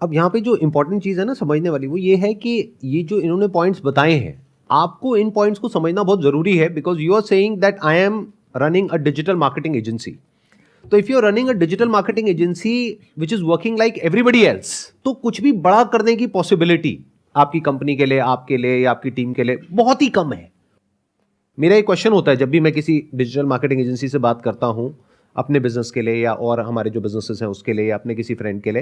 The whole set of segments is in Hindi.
अब यहाँ पे जो इंपॉर्टेंट चीज़ है ना समझने वाली, वो ये है कि ये जो इन्होंने पॉइंट्स बताए हैं, आपको इन पॉइंट्स को समझना बहुत ज़रूरी है, because you are saying that I am running a digital marketing agency. तो if you are running a digital marketing agency which is working like everybody else, तो कुछ भी बड़ा करने की पॉसिबिलिटी आपकी कंपनी के लिए, आपके लिए या आपकी टीम के लिए बहुत ही कम है. मेरा एक क्वेश्चन होता है जब भी मैं किसी डिजिटल मार्केटिंग एजेंसी से बात करता हूं अपने बिजनेस के लिए या और हमारे जो बिजनेसेस हैं उसके लिए या अपने किसी फ्रेंड के लिए,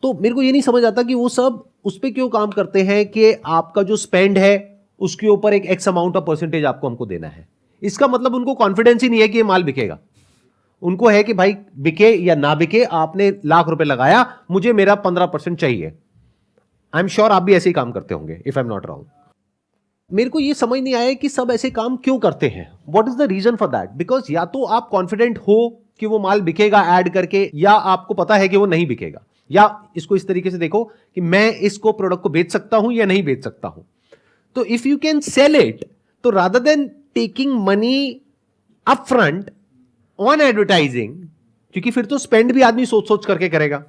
तो मेरे को ये नहीं समझ आता कि वो सब उस पर क्यों काम करते हैं कि आपका जो स्पेंड है उसके ऊपर एक एक्स अमाउंट ऑफ परसेंटेज आपको हमको देना है. इसका मतलब उनको कॉन्फिडेंस ही नहीं है कि ये माल बिकेगा. उनको है कि भाई बिके या ना बिके, आपने ₹1,00,000 लगाया, मुझे मेरा 15% चाहिए. आई एम श्योर आप भी ऐसे ही काम करते होंगे if I am not wrong. मेरे को ये समझ नहीं आया कि सब ऐसे काम क्यों करते हैं. What is the reason for that? Because या तो आप कॉन्फिडेंट हो कि वो माल बिकेगा ऐड करके, या आपको पता है कि वो नहीं बिकेगा, या इसको इस तरीके से देखो कि मैं इसको प्रोडक्ट को बेच सकता हूं या नहीं बेच सकता हूं. तो if you can sell it, तो rather than taking money up front on advertising, क्योंकि फिर तो स्पेंड भी आदमी सोच सोच करके करेगा,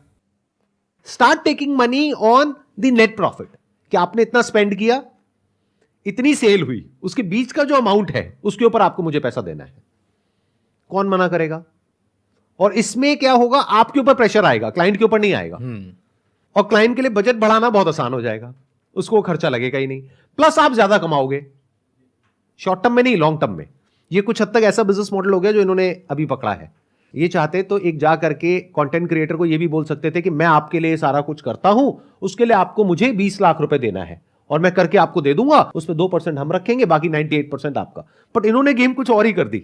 start taking money on the net profit. कि आपने इतना स्पेंड किया, इतनी सेल हुई, उसके बीच का जो अमाउंट है उसके ऊपर आपको मुझे पैसा देना है. कौन मना करेगा? और इसमें क्या होगा, आपके ऊपर प्रेशर आएगा, क्लाइंट के ऊपर नहीं आएगा. और क्लाइंट के लिए बजट बढ़ाना बहुत आसान हो जाएगा, उसको खर्चा लगेगा ही नहीं, प्लस आप ज्यादा कमाओगे शॉर्ट टर्म में नहीं, लॉन्ग टर्म में. ये कुछ हद तक ऐसा बिजनेस मॉडल हो गया जो इन्होंने अभी पकड़ा है. ये चाहते तो एक जा करके कंटेंट क्रिएटर को ये भी बोल सकते थे कि मैं आपके लिए सारा कुछ करता हूं, उसके लिए आपको मुझे 20 लाख रुपए देना है और मैं करके आपको दे दूंगा, उसमें 2% हम रखेंगे, बाकी 98% आपका. बट इन्होंने गेम कुछ और ही कर दी.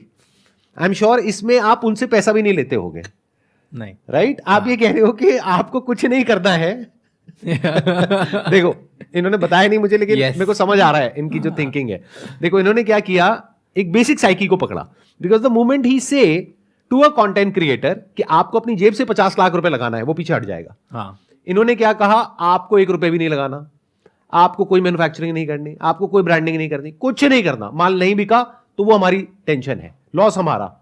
आई एम श्योर इसमें आप उनसे पैसा भी नहीं लेते होगे. नहीं, राइट? आप ये कह रहे हो कि आपको कुछ नहीं करना है. देखो, इन्होंने बताया नहीं मुझे, लेकिन मेरे को समझ आ रहा है इनकी जो थिंकिंग है. देखो, इन्होंने क्या किया, एक बेसिक साइकी को पकड़ा. बिकॉज द मोमेंट ही से टू अ कंटेंट क्रिएटर कि आपको अपनी जेब से 50 लाख रुपए लगाना है, वो पीछे हट जाएगा. हाँ. इन्होंने क्या कहा, आपको ₹1 भी नहीं लगाना, आपको कोई मैन्युफैक्चरिंग नहीं करनी, आपको कोई ब्रांडिंग नहीं करनी, कुछ नहीं करना. माल नहीं बिका तो वो हमारी टेंशन है, लॉस हमारा.